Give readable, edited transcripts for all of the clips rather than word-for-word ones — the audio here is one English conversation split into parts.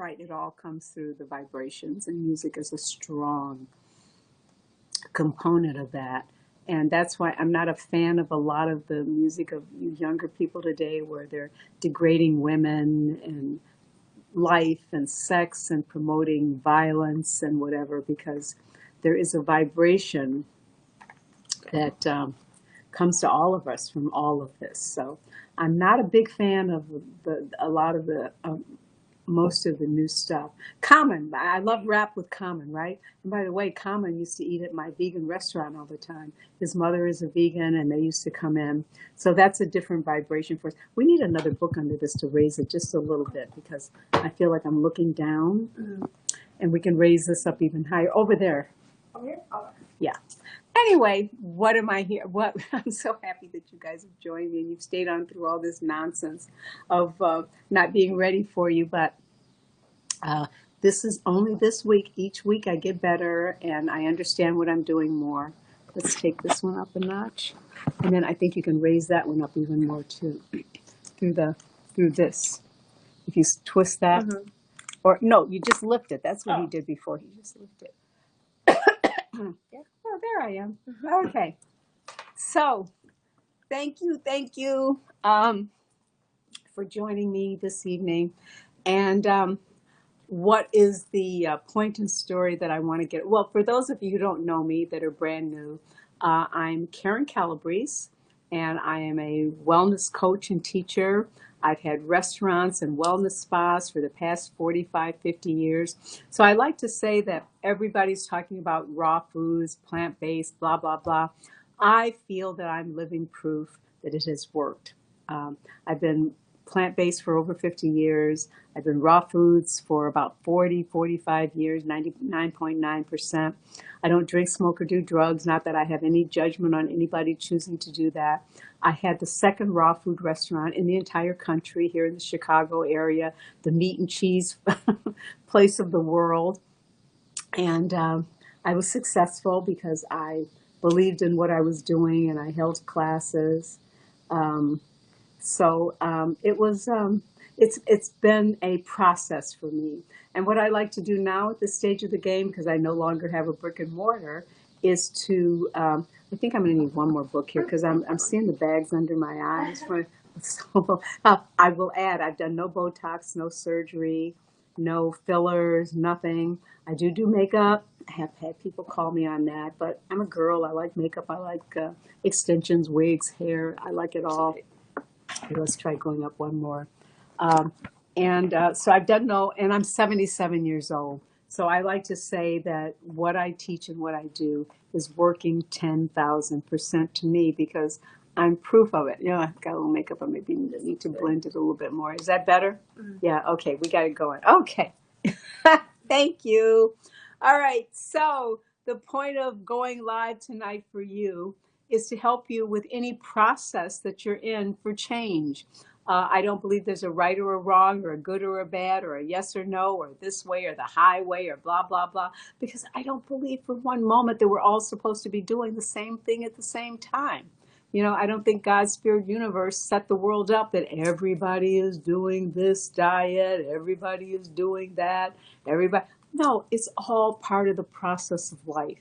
right, it all comes through the vibrations, and music is a strong component of that. And that's why I'm not a fan of a lot of the music of you younger people today, where they're degrading women and life and sex and promoting violence and whatever, because there is a vibration that comes to all of us from all of this. So I'm not a big fan of a lot of the most of the new stuff. Common, I love rap with Common, right? And by the way, Common used to eat at my vegan restaurant all the time. His mother is a vegan, and they used to come in. So that's a different vibration for us. We need another book under this to raise it just a little bit, because I feel like I'm looking down, and we can raise this up even higher. Over there. Over here? Oh. Yeah. Anyway, what am I here? What I'm so happy that you guys have joined me and you've stayed on through all this nonsense of not being ready for you. But this is only this week. Each week I get better and I understand what I'm doing more. Let's take this one up a notch, and then I think you can raise that one up even more too, through this. If you twist that, or no, you just lift it. That's what he did before. He just lifted. Yeah. Oh, there I am. Okay. So, thank you for joining me this evening. And what is the point and story that I want to get? Well, for those of you who don't know me that are brand new, I'm Karen Calabrese, and I am a wellness coach and teacher. I've had restaurants and wellness spas for the past 45, 50 years. So I like to say that everybody's talking about raw foods, plant-based, blah, blah, blah. I feel that I'm living proof that it has worked. I've been plant-based for over 50 years. I've been raw foods for about 40, 45 years, 99.9%. I don't drink, smoke, or do drugs. Not that I have any judgment on anybody choosing to do that. I had the second raw food restaurant in the entire country here in the Chicago area, the meat and cheese place of the world. And I was successful because I believed in what I was doing and I held classes. It's been a process for me. And what I like to do now at this stage of the game, because I no longer have a brick and mortar, is to, I think I'm going to need one more book here because I'm seeing the bags under my eyes. So I will add, I've done no Botox, no surgery, no fillers, nothing. I do makeup. I have had people call me on that, but I'm a girl. I like makeup. I like extensions, wigs, hair. I like it all. Let's try going up one more. So I've done no, and I'm 77 years old. So I like to say that what I teach and what I do is working 10,000% to me, because I'm proof of it. You know, I've got a little makeup. I maybe need to blend it a little bit more. Is that better? Yeah, okay, we got it going. Okay. Thank you. All right, so the point of going live tonight for you is to help you with any process that you're in for change. I don't believe there's a right or a wrong or a good or a bad or a yes or no or this way or the highway or blah, blah, blah, because I don't believe for one moment that we're all supposed to be doing the same thing at the same time. You know, I don't think God's spirit universe set the world up that everybody is doing this diet, everybody is doing that, everybody. No, it's all part of the process of life.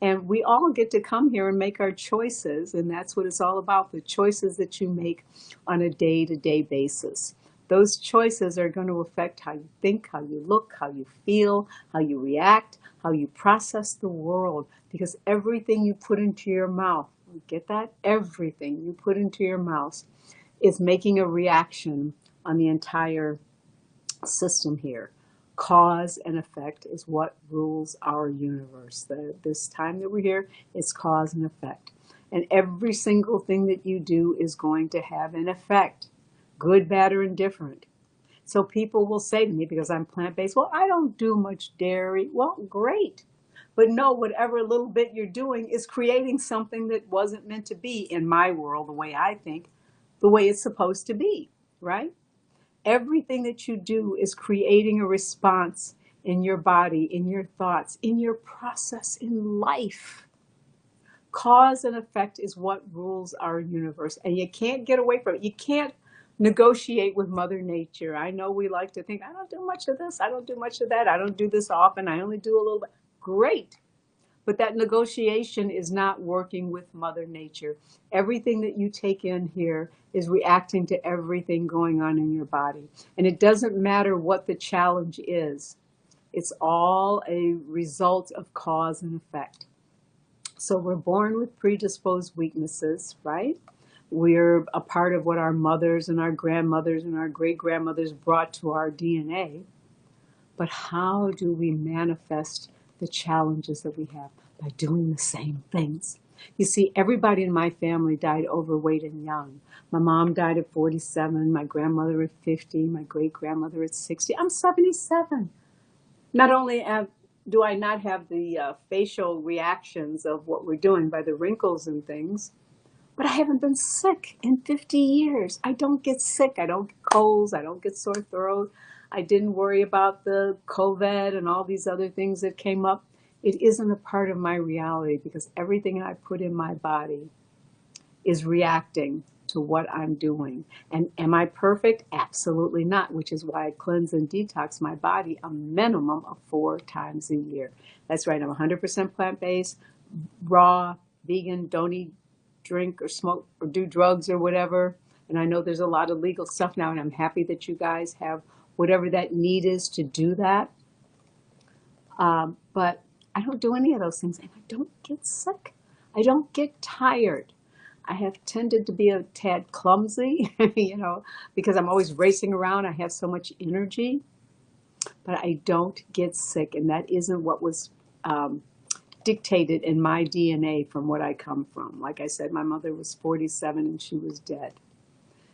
And we all get to come here and make our choices, and that's what it's all about, the choices that you make on a day-to-day basis. Those choices are going to affect how you think, how you look, how you feel, how you react, how you process the world, because everything you put into your mouth, get that? Everything you put into your mouth is making a reaction on the entire system here. Cause and effect is what rules our universe. This time that we're here, it's cause and effect. And every single thing that you do is going to have an effect, good, bad, or indifferent. So people will say to me, because I'm plant-based, well, I don't do much dairy. Well, great. But no, whatever little bit you're doing is creating something that wasn't meant to be, in my world, the way I think, the way it's supposed to be, right? Everything that you do is creating a response in your body, in your thoughts, in your process in life. Cause and effect is what rules our universe, and you can't get away from it. You can't negotiate with Mother Nature. I know we like to think, I don't do much of this, I don't do much of that, I don't do this often, I only do a little bit. Great. But that negotiation is not working with Mother Nature. Everything that you take in here is reacting to everything going on in your body. And it doesn't matter what the challenge is, it's all a result of cause and effect. So we're born with predisposed weaknesses, right? We're a part of what our mothers and our grandmothers and our great grandmothers brought to our DNA. But how do we manifest the challenges that we have? By doing the same things. You see, everybody in my family died overweight and young. My mom died at 47, my grandmother at 50, my great grandmother at 60. I'm 77. Not only do I not have the facial reactions of what we're doing by the wrinkles and things, but I haven't been sick in 50 years. I don't get sick. I don't get colds. I don't get sore throat. I didn't worry about the COVID and all these other things that came up. It isn't a part of my reality because everything I put in my body is reacting to what I'm doing. And am I perfect? Absolutely not, which is why I cleanse and detox my body a minimum of 4 times a year. That's right, I'm 100% plant-based, raw, vegan, don't eat, drink, or smoke, or do drugs or whatever. And I know there's a lot of legal stuff now, and I'm happy that you guys have whatever that need is to do that. But I don't do any of those things, and I don't get sick. I don't get tired. I have tended to be a tad clumsy, because I'm always racing around. I have so much energy, but I don't get sick, and that isn't what was dictated in my DNA from what I come from. Like I said, my mother was 47 and she was dead.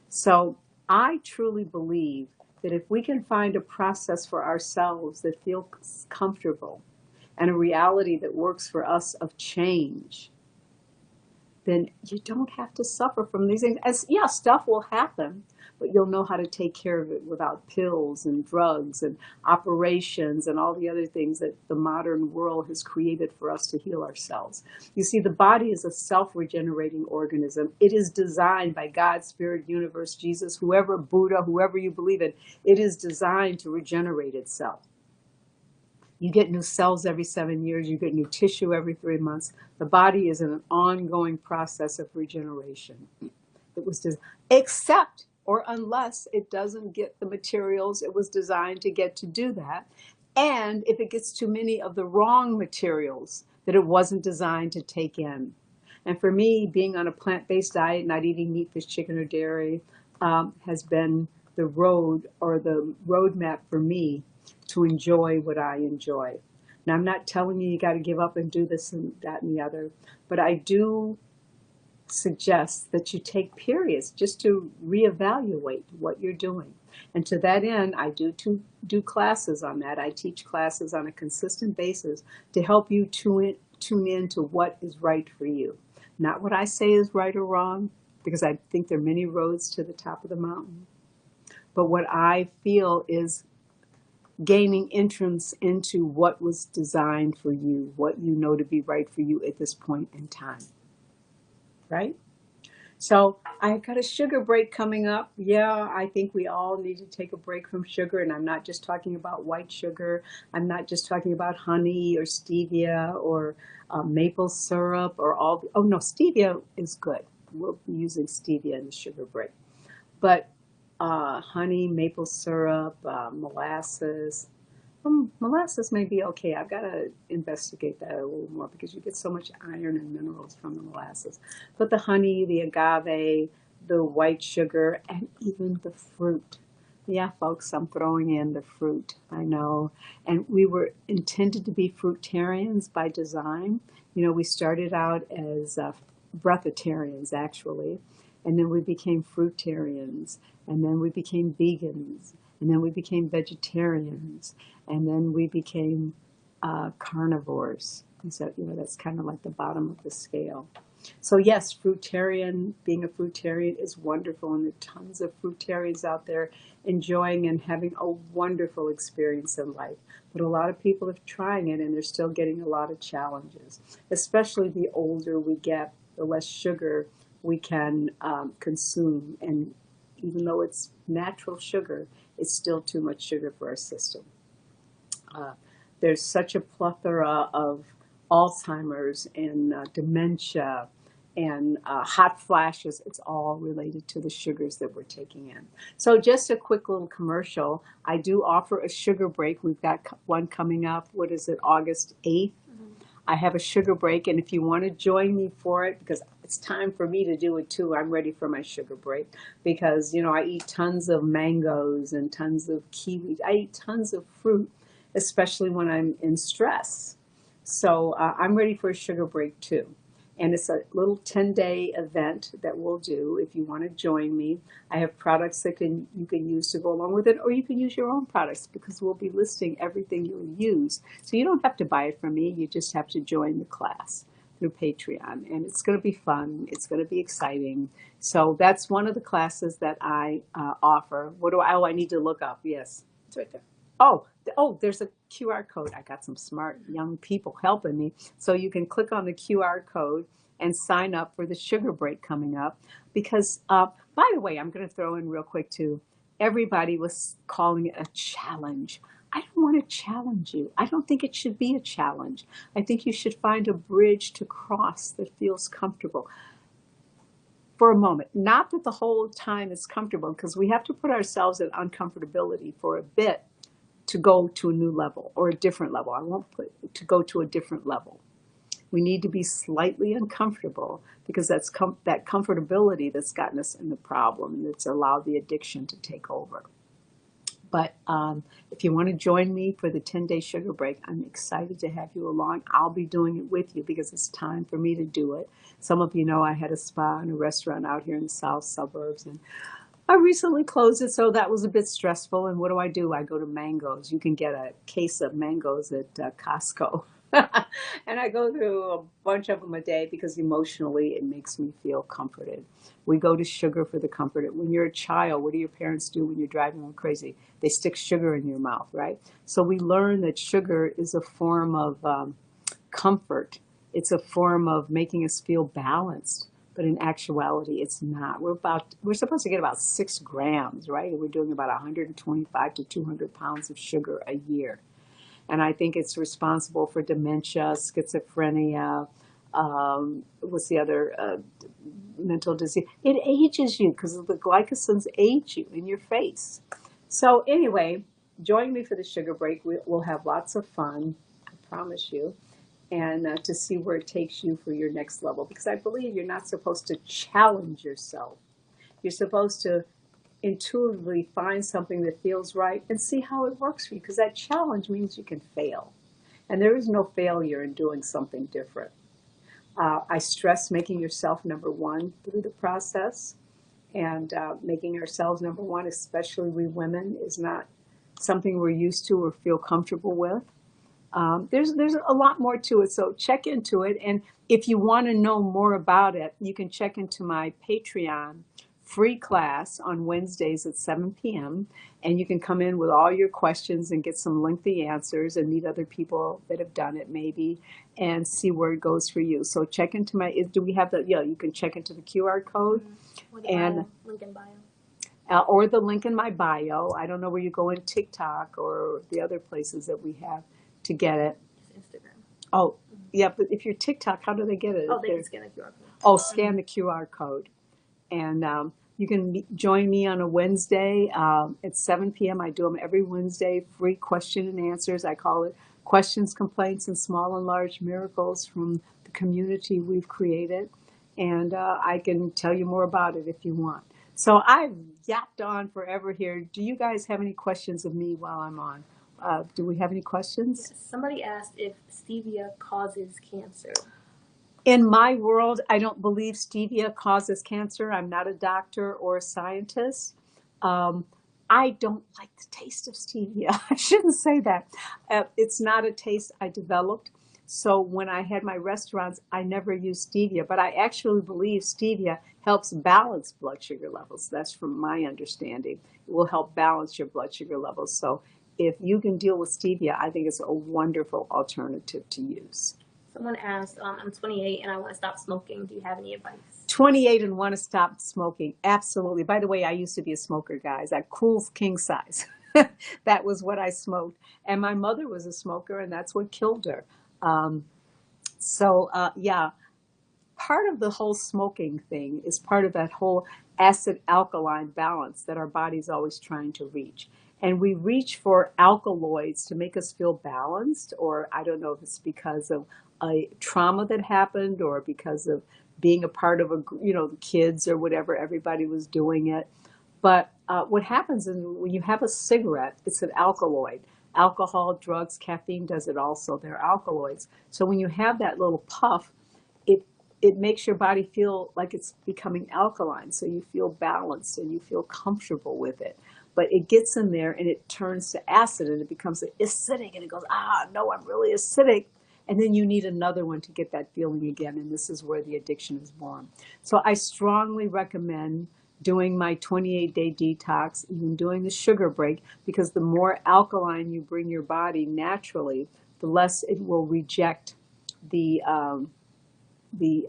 So I truly believe that if we can find a process for ourselves that feels comfortable and a reality that works for us of change, then you don't have to suffer from these things. Yeah, stuff will happen, but you'll know how to take care of it without pills and drugs and operations and all the other things that the modern world has created for us to heal ourselves. You see, the body is a self-regenerating organism. It is designed by God, Spirit, Universe, Jesus, whoever, Buddha, whoever you believe in. It is designed to regenerate itself. You get new cells every 7 years. You get new tissue every 3 months. The body is in an ongoing process of regeneration. It was just, except or unless it doesn't get the materials it was designed to get to do that. And if it gets too many of the wrong materials that it wasn't designed to take in. And for me, being on a plant-based diet, not eating meat, fish, chicken, or dairy, has been the road or the roadmap for me to enjoy what I enjoy. Now, I'm not telling you got to give up and do this and that and the other, but I do suggest that you take periods just to reevaluate what you're doing. And to that end, I do classes on that. I teach classes on a consistent basis to help you tune in to what is right for you. Not what I say is right or wrong, because I think there are many roads to the top of the mountain, but what I feel is gaining entrance into what was designed for you, what you know to be right for you at this point in time, right? So I've got a sugar break coming up. Yeah, I think we all need to take a break from sugar, and I'm not just talking about white sugar. I'm not just talking about honey or stevia or maple syrup or all. Oh no, stevia is good. We'll be using stevia in the sugar break, but honey, maple syrup, molasses. Molasses may be okay. I've got to investigate that a little more because you get so much iron and minerals from the molasses. But the honey, the agave, the white sugar, and even the fruit. Yeah, folks, I'm throwing in the fruit. I know. And we were intended to be fruitarians by design. We started out as breatharians, actually. And then we became fruitarians. And then we became vegans. And then we became vegetarians. And then we became carnivores. And so, that's kind of like the bottom of the scale. So yes, being a fruitarian is wonderful, and there are tons of fruitarians out there enjoying and having a wonderful experience in life. But a lot of people are trying it, and they're still getting a lot of challenges, especially the older we get, the less sugar we can consume and even though it's natural sugar, it's still too much sugar for our system. Uh, there's such a plethora of Alzheimer's and dementia and hot flashes. It's all related to the sugars that we're taking in. So just a quick little commercial. I do offer a sugar break. We've got one coming up. What is it, August 8th? I have a sugar break, and if you want to join me for it, because it's time for me to do it too, I'm ready for my sugar break because, you know, I eat tons of mangoes and tons of kiwi. I eat tons of fruit, especially when I'm in stress. So I'm ready for a sugar break too. And it's a little 10-day event that we'll do if you want to join me. I have products that you can use to go along with it, or you can use your own products because we'll be listing everything you'll use. So you don't have to buy it from me. You just have to join the class through Patreon. And it's going to be fun. It's going to be exciting. So that's one of the classes that I offer. I need to look up. Yes. It's right there. Oh, there's a QR code. I got some smart young people helping me. So you can click on the QR code and sign up for the sugar break coming up. Because, by the way, I'm going to throw in real quick too. Everybody was calling it a challenge. I don't want to challenge you. I don't think it should be a challenge. I think you should find a bridge to cross that feels comfortable for a moment. Not that the whole time is comfortable, because we have to put ourselves in uncomfortability for a bit to go to a new level or a different level. I won't put to go to a different level. We need to be slightly uncomfortable because that's that comfortability that's gotten us in the problem and that's allowed the addiction to take over. But if you want to join me for the 10-day sugar break, I'm excited to have you along. I'll be doing it with you because it's time for me to do it. Some of you know I had a spa and a restaurant out here in the south suburbs, and I recently closed it, so that was a bit stressful. And what do? I go to mangoes. You can get a case of mangoes at Costco. And I go through a bunch of them a day because emotionally it makes me feel comforted. We go to sugar for the comfort. When you're a child, what do your parents do when you're driving them crazy? They stick sugar in your mouth, right? So we learn that sugar is a form of comfort. It's a form of making us feel balanced. But in actuality, it's not. We're supposed to get about 6 grams, right? And we're doing about 125 to 200 pounds of sugar a year. And I think it's responsible for dementia, schizophrenia, what's the other mental disease? It ages you because the glycosides age you in your face. So anyway, join me for the sugar break. We'll have lots of fun, I promise you. And to see where it takes you for your next level. Because I believe you're not supposed to challenge yourself. You're supposed to intuitively find something that feels right and see how it works for you. Because that challenge means you can fail. And there is no failure in doing something different. I stress making yourself number one through the process. And making ourselves number one, especially we women, is not something we're used to or feel comfortable with. There's a lot more to it, so check into it. And if you want to know more about it, you can check into my Patreon free class on Wednesdays at 7 p.m. And you can come in with all your questions and get some lengthy answers and meet other people that have done it maybe and see where it goes for you. So check into do we have you can check into the QR code. Or the and bio, link in bio. Or the link in my bio. I don't know where you go in TikTok or the other places that we have to get it. It's Instagram. Oh, yeah, but if you're TikTok, how do they get it? Oh, they can scan the QR code. Oh, scan the QR code. And you can join me on a Wednesday at 7 p.m. I do them every Wednesday, free question and answers. I call it Questions, Complaints, and Small and Large Miracles from the community we've created. And I can tell you more about it if you want. So I've yapped on forever here. Do you guys have any questions of me while I'm on? Do we have any questions? Yes. Somebody asked if stevia causes cancer. In my world, I don't believe stevia causes cancer. I'm not a doctor or a scientist. I don't like the taste of stevia. I shouldn't say that. It's not a taste I developed. So when I had my restaurants, I never used stevia. But I actually believe stevia helps balance blood sugar levels. That's from my understanding. It will help balance your blood sugar levels. So if you can deal with stevia, I think it's a wonderful alternative to use. Someone asked, I'm 28 and I want to stop smoking. Do you have any advice? 28 and want to stop smoking. Absolutely. By the way, I used to be a smoker, guys. That cool king size. That was what I smoked. And my mother was a smoker, and that's what killed her. Um, yeah, part of the whole smoking thing is part of that whole acid alkaline balance that our body's always trying to reach. And we reach for alkaloids to make us feel balanced, or I don't know if it's because of a trauma that happened or because of being a part of the kids or whatever, everybody was doing it. But what happens is when you have a cigarette, it's an alkaloid. Alcohol, drugs, caffeine does it also. They're alkaloids. So when you have that little puff, it it makes your body feel like it's becoming alkaline. So you feel balanced and you feel comfortable with it. But it gets in there and it turns to acid and it becomes acidic and it goes, no, I'm really acidic. And then you need another one to get that feeling again. And this is where the addiction is born. So I strongly recommend doing my 28-day detox, even doing the sugar break, because the more alkaline you bring your body naturally, the less it will reject the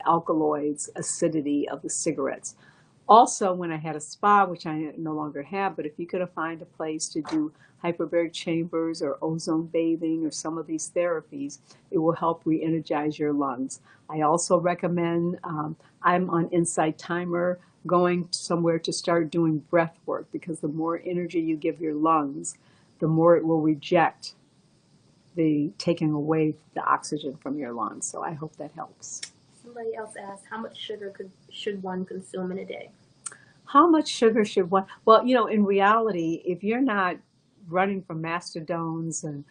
alkaloids, acidity of the cigarettes. Also, when I had a spa, which I no longer have, but if you could find a place to do hyperbaric chambers or ozone bathing or some of these therapies, it will help re-energize your lungs. I also recommend, I'm on Insight Timer, going somewhere to start doing breath work, because the more energy you give your lungs, the more it will reject the taking away the oxygen from your lungs. So I hope that helps. Somebody else asked, how much sugar should one consume in a day? How much sugar should one? Well, in reality, if you're not running from mastodons and,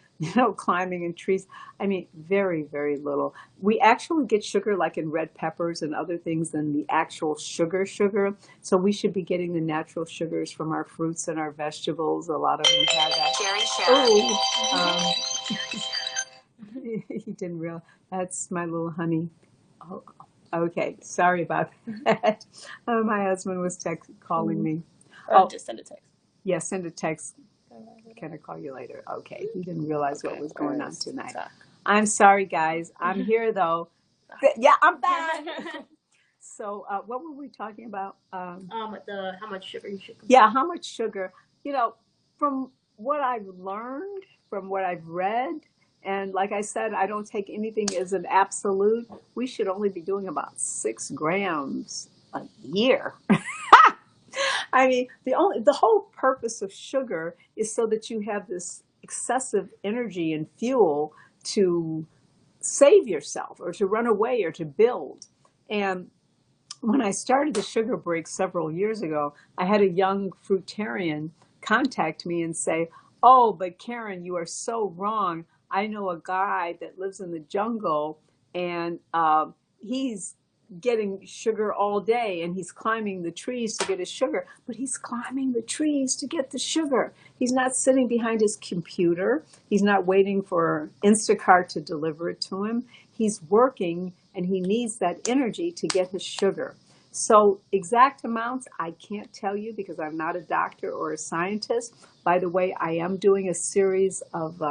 climbing in trees, I mean, very, very little. We actually get sugar like in red peppers and other things than the actual sugar. So we should be getting the natural sugars from our fruits and our vegetables. A lot of them have that. Oh, he didn't realize. That's my little honey. Oh, okay, sorry about that. My husband was calling me. Just send a text. Yeah, send a text. Can I call you later? Okay, he didn't realize what was going on tonight. I'm sorry, guys. I'm here though. Yeah, I'm back. So, what were we talking about? How much sugar you should consume. Yeah, how much sugar? From what I've learned, from what I've read, and like I said, I don't take anything as an absolute. We should only be doing about 6 grams a year. I mean, the whole purpose of sugar is so that you have this excessive energy and fuel to save yourself or to run away or to build. And when I started the sugar break several years ago, I had a young fruitarian contact me and say, "Oh, but Karen, you are so wrong. I know a guy that lives in the jungle and he's getting sugar all day and he's climbing the trees to get his sugar, but he's climbing the trees to get the sugar. He's not sitting behind his computer. He's not waiting for Instacart to deliver it to him. He's working and he needs that energy to get his sugar." So exact amounts, I can't tell you because I'm not a doctor or a scientist. By the way, I am doing a series of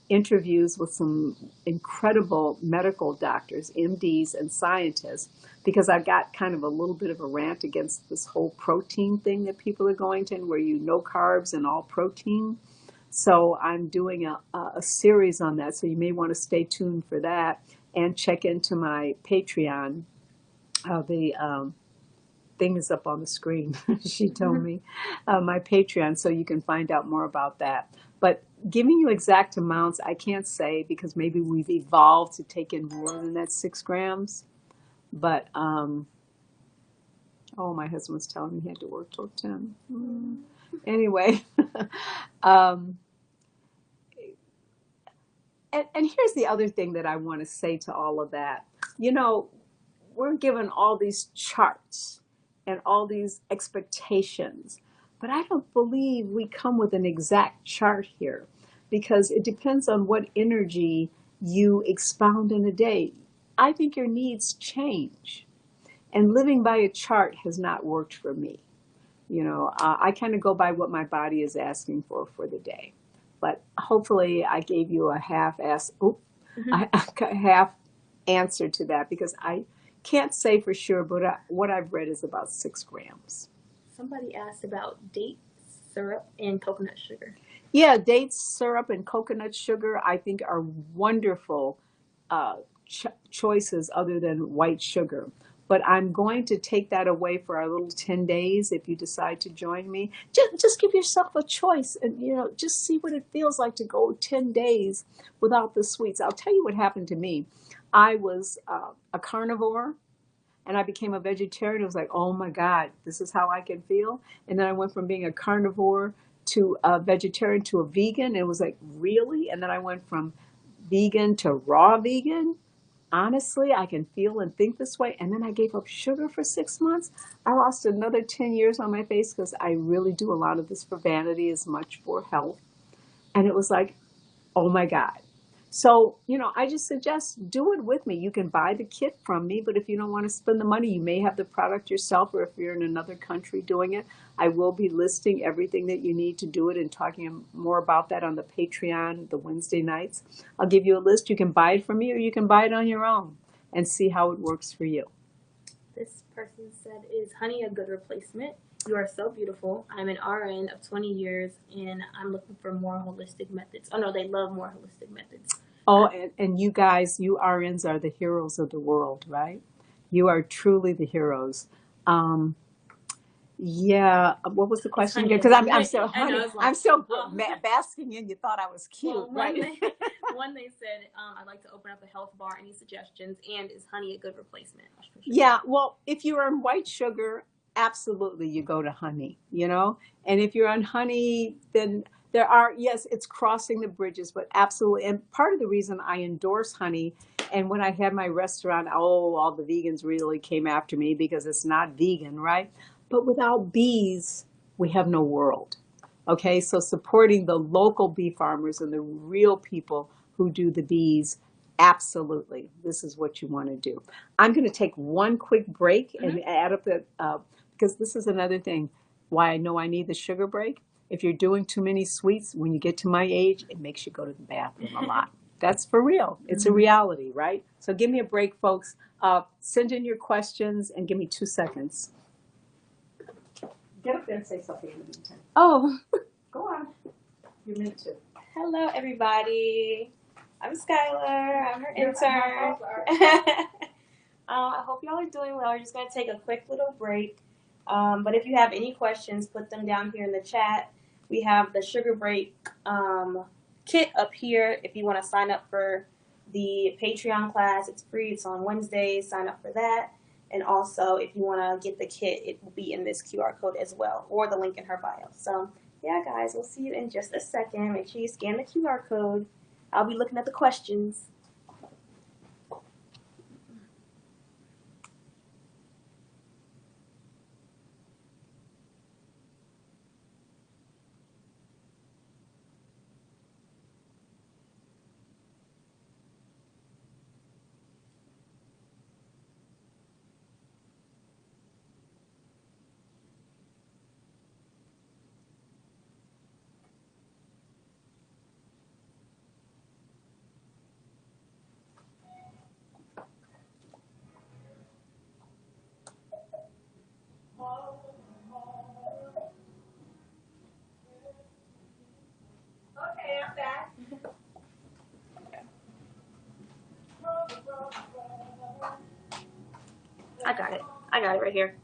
interviews with some incredible medical doctors, MDs and scientists, because I've got kind of a little bit of a rant against this whole protein thing that people are going to, where no carbs and all protein. So I'm doing a series on that. So you may want to stay tuned for that and check into my Patreon. The thing is up on the screen, she told me, my Patreon, so you can find out more about that. But giving you exact amounts, I can't say because maybe we've evolved to take in more than that 6 grams. But, my husband was telling me he had to work till 10. Anyway, and here's the other thing that I want to say to all of that. We're given all these charts and all these expectations, but I don't believe we come with an exact chart here because it depends on what energy you expound in a day. I think your needs change, and living by a chart has not worked for me. I kind of go by what my body is asking for the day, but hopefully I gave you a half answer to that because Can't say for sure, but what I've read is about 6 grams. Somebody asked about date syrup and coconut sugar. Yeah, dates, syrup, and coconut sugar, I think, are wonderful uh, choices other than white sugar. But I'm going to take that away for our little 10 days if you decide to join me. Just give yourself a choice and, just see what it feels like to go 10 days without the sweets. I'll tell you what happened to me. I was a carnivore and I became a vegetarian. It was like, oh my God, this is how I can feel. And then I went from being a carnivore to a vegetarian to a vegan. It was like, really? And then I went from vegan to raw vegan. Honestly, I can feel and think this way. And then I gave up sugar for 6 months. I lost another 10 years on my face because I really do a lot of this for vanity as much for health. And it was like, oh my God. So, I just suggest do it with me. You can buy the kit from me, but if you don't want to spend the money, you may have the product yourself, or if you're in another country doing it, I will be listing everything that you need to do it and talking more about that on the Patreon, the Wednesday nights. I'll give you a list. You can buy it from me or you can buy it on your own and see how it works for you. This person said, is honey a good replacement? You are so beautiful. I'm an RN of 20 years and I'm looking for more holistic methods. Oh no, they love more holistic methods. Oh, and you guys, you RNs are the heroes of the world, right? You are truly the heroes. Um, yeah, what was the It's question honey. again? Because I'm still I know honey. it's long. I'm still basking in. You thought I was cute, Well, right? one they said, I'd like to open up a health bar. Any suggestions? And is honey a good replacement? Yeah, well, if you're on white sugar, absolutely you go to honey. And if you're on honey, then yes, it's crossing the bridges, but absolutely. And part of the reason I endorse honey, and when I had my restaurant, oh, all the vegans really came after me because it's not vegan, right? But without bees, we have no world. Okay, so supporting the local bee farmers and the real people who do the bees, absolutely, this is what you want to do. I'm going to take one quick break and add up the, because this is another thing why I know I need the sugar break. If you're doing too many sweets, when you get to my age, it makes you go to the bathroom a lot. That's for real. It's a reality, right? So give me a break, folks. Send in your questions and give me 2 seconds. Get up there and say something in the meantime. Oh, Go on. You're meant to. hello everybody. I'm Skylar. I'm her intern. I hope y'all are doing well. We're just going to take a quick little break. But if you have any questions, put them down here in the chat. We have the sugar break kit up here. If you want to sign up for the Patreon class, it's free. It's on Wednesdays. Sign up for that. And also, if you want to get the kit, it will be in this QR code as well, or the link in her bio. So, yeah, guys, we'll see you in just a second. Make sure you scan the QR code. I'll be looking at the questions. Okay, I'm back. I got it. I got it right here.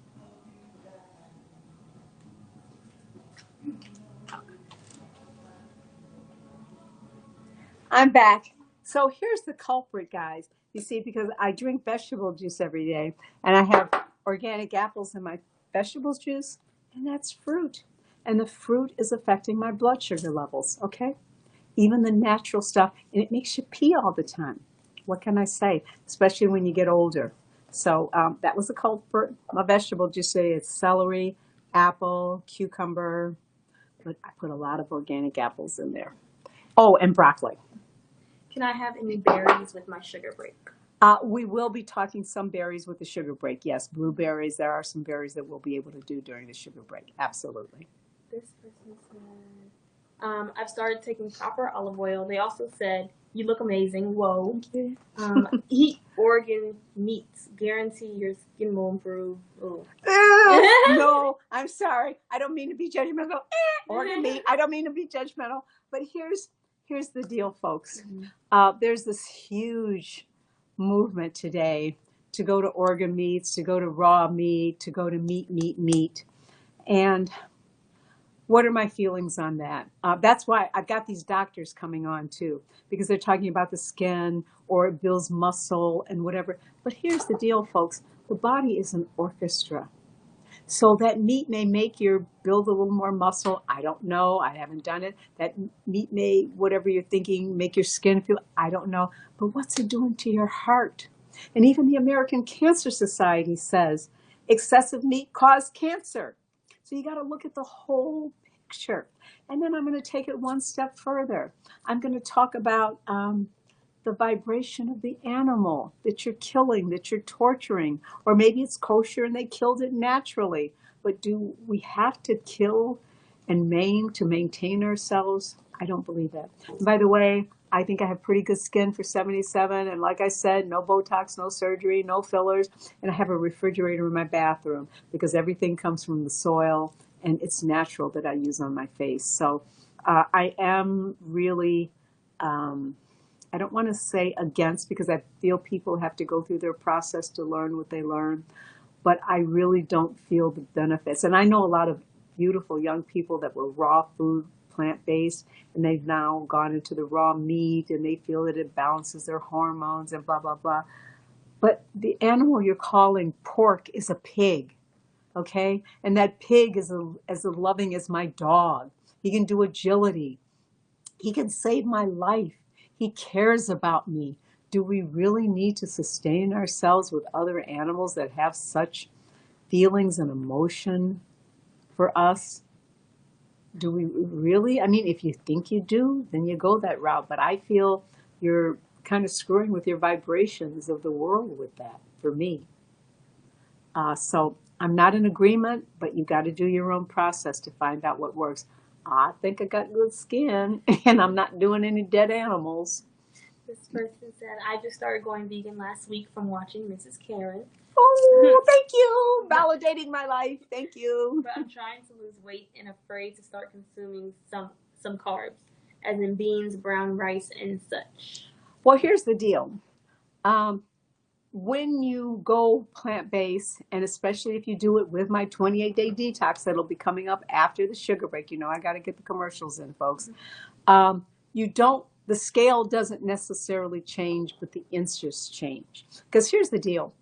I'm back. So here's the culprit, guys. You see, because I drink vegetable juice every day, and I have organic apples in my vegetable juice, and that's fruit. And the fruit is affecting my blood sugar levels, okay? Even the natural stuff, and it makes you pee all the time. What can I say? Especially when you get older. So that was the culprit. My vegetable juice today is celery, apple, cucumber, but I put a lot of organic apples in there. Oh, and broccoli. Can I have any berries with my sugar break? We will be talking some berries with the sugar break. Yes, blueberries. There are some berries that we'll be able to do during the sugar break. Absolutely. This person said, I've started taking proper olive oil. They also said, you look amazing. Whoa. Oregon meats guarantee your skin will improve. Oh. No, I'm sorry. I don't mean to be judgmental. Organ meat. I don't mean to be judgmental. But here's the deal, folks. There's this huge movement today to go to organ meats, to go to raw meat, to go to meat. And what are my feelings on that? That's why I've got these doctors coming on too, because they're talking about the skin or it builds muscle and whatever. But here's the deal, folks. The body is an orchestra. So that meat may make your build a little more muscle. I don't know. I haven't done it. That meat may, whatever you're thinking, make your skin feel. I don't know. But what's it doing to your heart? And even the American Cancer Society says excessive meat causes cancer. So you got to look at the whole picture. And then I'm going to take it one step further. I'm going to talk about the vibration of the animal that you're killing, that you're torturing, or maybe it's kosher and they killed it naturally. But do we have to kill and maim to maintain ourselves? I don't believe that. And by the way, I think I have pretty good skin for 77. And like I said, no Botox, no surgery, no fillers. And I have a refrigerator in my bathroom because everything comes from the soil and it's natural that I use on my face. So I am really... I don't want to say against because I feel people have to go through their process to learn what they learn, but I really don't feel the benefits. And I know a lot of beautiful young people that were raw food, plant-based, and they've now gone into the raw meat and they feel that it balances their hormones and blah, blah, blah. But the animal you're calling pork is a pig, okay? And that pig is as loving as my dog. He can do agility. He can save my life. He cares about me. Do we really need to sustain ourselves with other animals that have such feelings and emotion for us? Do we really? I mean, if you think you do, then you go that route. But I feel you're kind of screwing with your vibrations of the world with that, for me. So I'm not in agreement, but you got to do your own process to find out what works. I think I got good skin and I'm not doing any dead animals. This person said, I just started going vegan last week from watching Mrs. Karen. Oh, thank you. Validating my life. Thank you. But I'm trying to lose weight and afraid to start consuming some carbs, as in beans, brown rice, and such. Well, here's the deal. When you go plant-based, and especially if you do it with my 28-day detox that'll be coming up after the sugar break, you know, I got to get the commercials in, folks. The scale doesn't necessarily change, but the interests change. Because here's the deal.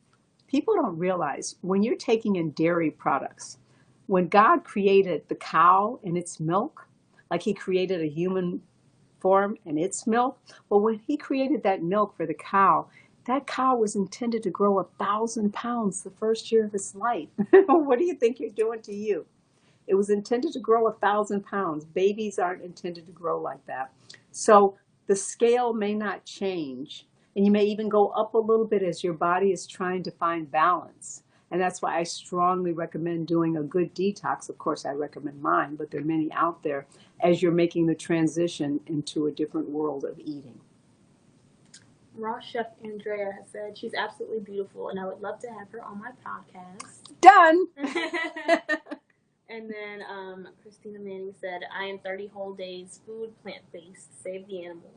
People don't realize when you're taking in dairy products, when God created the cow and its milk, like he created a human form and its milk, well, when he created that milk for the cow, that cow was intended to grow 1,000 pounds the first year of its life. What do you think you're doing to you? It was intended to grow 1,000 pounds. Babies aren't intended to grow like that. So the scale may not change. And you may even go up a little bit as your body is trying to find balance. And that's why I strongly recommend doing a good detox. Of course, I recommend mine, but there are many out there as you're making the transition into a different world of eating. Raw Chef Andrea has said she's absolutely beautiful and I would love to have her on my podcast. Done! And then Christina Manning said, I am 30 whole days, food, plant-based, save the animals.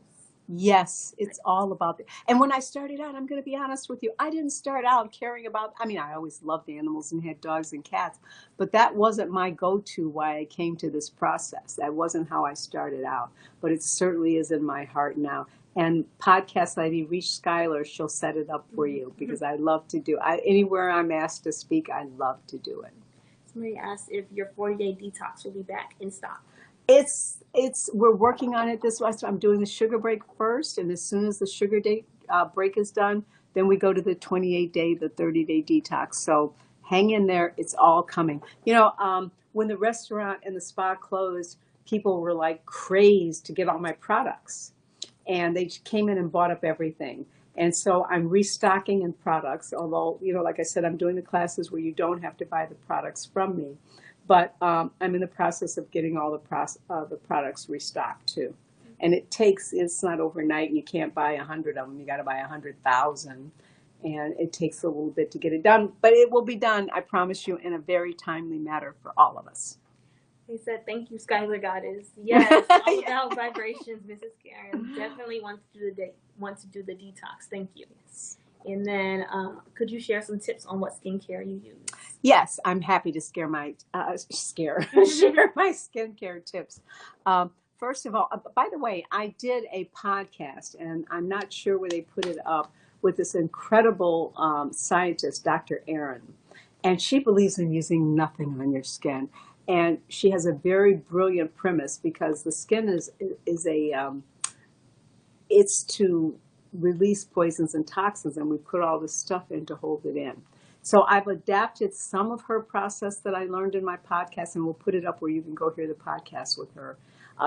Yes, it's all about it. And when I started out, I'm going to be honest with you, I didn't start out caring about, I mean, I always loved animals and had dogs and cats, but that wasn't my go-to why I came to this process. That wasn't how I started out, but it certainly is in my heart now. And podcast lady, reach Skylar, she'll set it up for you because I love to do it. Anywhere I'm asked to speak, I love to do it. Somebody asked if your 40-day detox will be back in stock. We're working on it this way. So I'm doing the sugar break first, and as soon as the sugar break is done, then we go to the 28-day, the 30-day detox. So hang in there. It's all coming. You know, when the restaurant and the spa closed, people were like crazed to get all my products. And they came in and bought up everything. And so I'm restocking in products, although, you know, like I said, I'm doing the classes where you don't have to buy the products from me. But I'm in the process of getting all the products restocked too. And it's not overnight and you can't buy 100 of them. You got to buy 100,000. and it takes a little bit to get it done, but it will be done, I promise you, in a very timely manner for all of us. He said, "Thank you, Skylar Goddess." Yes, all about vibrations, Mrs. Karen. Definitely want to do the detox. Thank you. Yes. And then, could you share some tips on what skincare you use? Yes, I'm happy to share my skincare tips. First of all, by the way, I did a podcast, and I'm not sure where they put it up, with this incredible scientist, Dr. Erin, and she believes in using nothing on your skin. And she has a very brilliant premise, because the skin is a it's to release poisons and toxins, and we put all this stuff in to hold it in. So I've adapted some of her process that I learned in my podcast, and we'll put it up where you can go hear the podcast with her.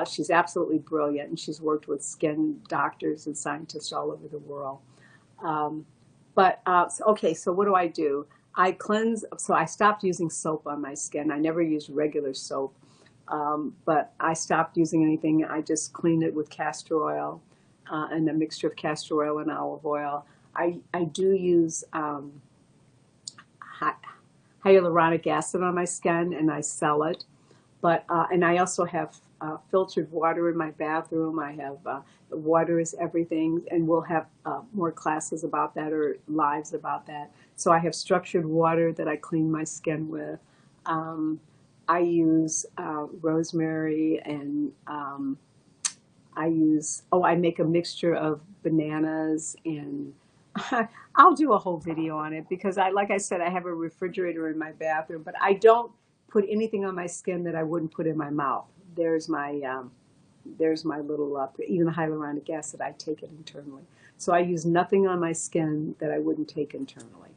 She's absolutely brilliant, and she's worked with skin doctors and scientists all over the world. So what do I do? I cleanse, so I stopped using soap on my skin. I never used regular soap, but I stopped using anything. I just cleaned it with castor oil and a mixture of castor oil and olive oil. I do use hyaluronic acid on my skin, and I sell it. But and I also have filtered water in my bathroom. I have water is everything, and we'll have more classes about that, or lives about that. So I have structured water that I clean my skin with. I use rosemary, and I make a mixture of bananas, and I'll do a whole video on it, because like I said, I have a refrigerator in my bathroom, but I don't put anything on my skin that I wouldn't put in my mouth. There's my little, even the hyaluronic acid, I take it internally. So I use nothing on my skin that I wouldn't take internally.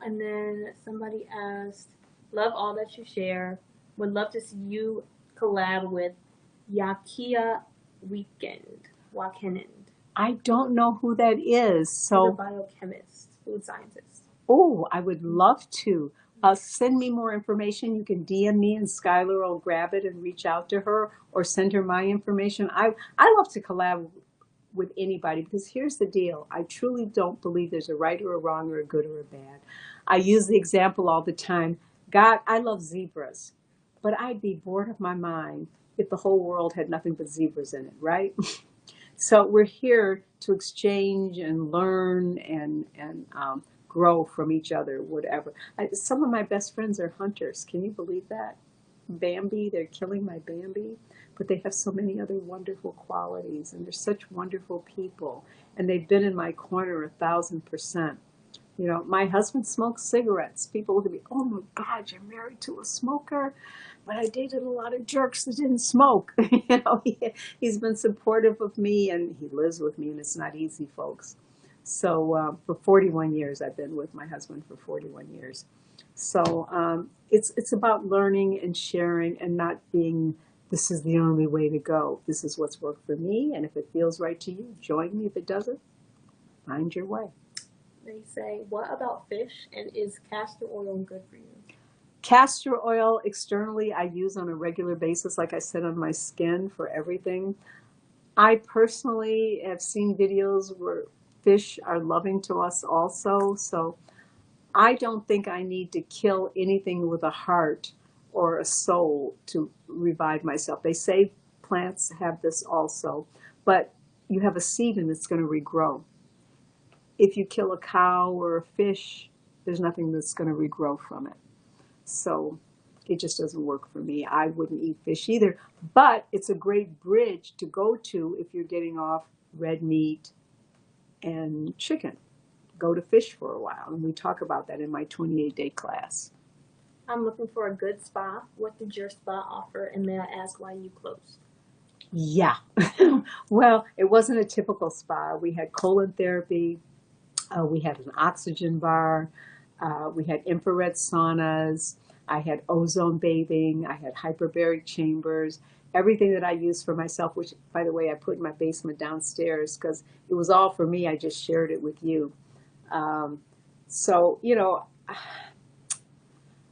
And then somebody asked, "Love all that you share. Would love to see you collab with Yakia Wakenen." I don't know who that is. So he's a biochemist, food scientist. Oh, I would love to. Send me more information. You can DM me, and Skylar will grab it and reach out to her, or send her my information. I love to collab with anybody, because here's the deal. I truly don't believe there's a right or a wrong, or a good or a bad. I use the example all the time. God, I love zebras, but I'd be bored of my mind if the whole world had nothing but zebras in it, right? So we're here to exchange and learn and grow from each other, whatever. Some of my best friends are hunters. Can you believe that? Bambi, they're killing my Bambi, but they have so many other wonderful qualities, and they're such wonderful people, and they've been in my corner 1,000%. You know, my husband smokes cigarettes. People look at me, "Oh my God, you're married to a smoker?" But I dated a lot of jerks that didn't smoke. He's been supportive of me, and he lives with me, and it's not easy, folks. So for 41 years, I've been with my husband for 41 years. So it's about learning and sharing, and not being, this is the only way to go. This is what's worked for me, and if it feels right to you, join me. If it doesn't, find your way. They say, "What about fish, and is castor oil good for you?" Castor oil externally I use on a regular basis, like I said, on my skin for everything. I personally have seen videos where fish are loving to us also, so I don't think I need to kill anything with a heart or a soul to revive myself. They say plants have this also, but you have a seed and it's going to regrow. If you kill a cow or a fish, there's nothing that's going to regrow from it. So it just doesn't work for me. I wouldn't eat fish either, but it's a great bridge to go to if you're getting off red meat and chicken. Go to fish for a while, and we talk about that in my 28-day class. "I'm looking for a good spa. What did your spa offer, and may I ask why you closed?" Yeah. Well, it wasn't a typical spa. We had colon therapy. We had an oxygen bar. We had infrared saunas. I had ozone bathing. I had hyperbaric chambers. Everything that I use for myself, which, by the way, I put in my basement downstairs, because it was all for me. I just shared it with you. So, you know,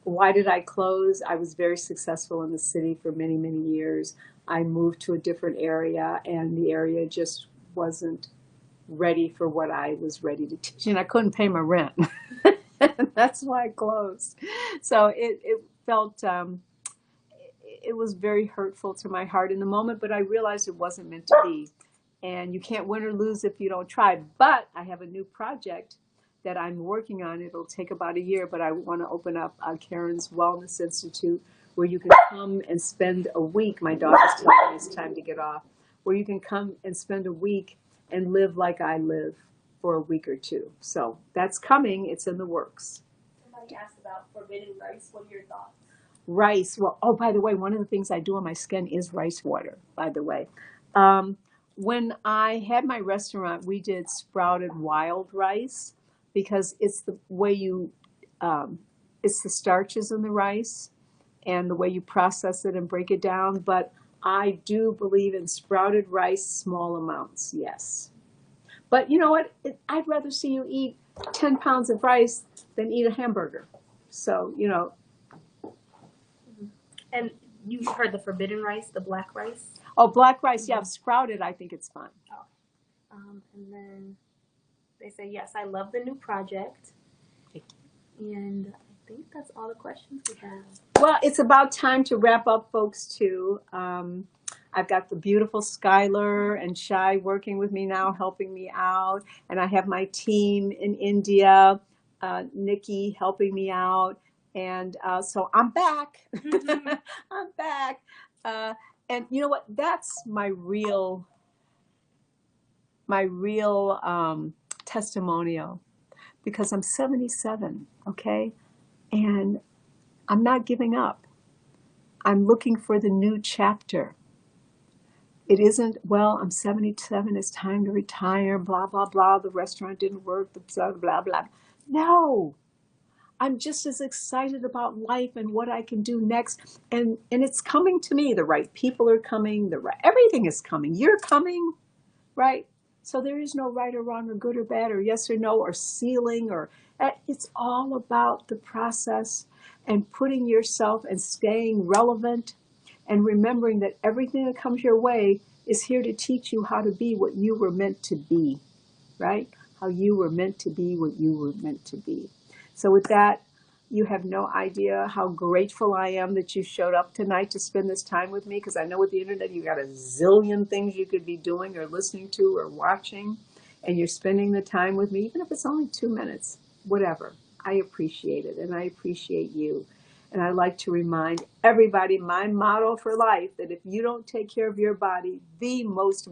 why did I close? I was very successful in the city for many, many years. I moved to a different area, and the area just wasn't ready for what I was ready to teach. And I couldn't pay my rent. That's why I closed. So it felt, it was very hurtful to my heart in the moment, but I realized it wasn't meant to be. And you can't win or lose if you don't try. But I have a new project that I'm working on. It'll take about a year, but I want to open up Karen's Wellness Institute where you can come and spend a week. My daughter's telling me it's time to get off. Where you can come and spend a week and live like I live for a week or two. So that's coming. It's in the works. Somebody asked about forbidden rice. What are your thoughts? Rice. Well, oh, by the way, one of the things I do on my skin is rice water, by the way. Um, when I had my restaurant, we did sprouted wild rice because it's the way it's the starches in the rice and the way you process it and break it down. But I do believe in sprouted rice, small amounts, yes. But you know what? I'd rather see you eat 10 pounds of rice than eat a hamburger. So, you know. And you've heard the forbidden rice, the black rice? Oh, black rice, yeah, sprouted, I think it's fine. Oh. And then they say, yes, I love the new project. And I think that's all the questions we have. Well, it's about time to wrap up, folks, too. I've got the beautiful Skylar and Shai working with me now, helping me out. And I have my team in India, Nikki helping me out. And so I'm back. I'm back. And you know what? That's my real testimonial, because I'm 77, okay? And I'm not giving up. I'm looking for the new chapter. It isn't, well, I'm 77, it's time to retire, blah, blah, blah, the restaurant didn't work, blah, blah, blah. No, I'm just as excited about life and what I can do next. And it's coming to me. The right people are coming, everything is coming. You're coming, right? So there is no right or wrong or good or bad or yes or no or ceiling or, it's all about the process and putting yourself and staying relevant and remembering that everything that comes your way is here to teach you how to be what you were meant to be, right? How you were meant to be what you were meant to be. So with that, you have no idea how grateful I am that you showed up tonight to spend this time with me, because I know with the internet you got a zillion things you could be doing or listening to or watching, and you're spending the time with me, even if it's only 2 minutes, whatever. I appreciate it, and I appreciate you. And I like to remind everybody my motto for life, that if you don't take care of your body, the most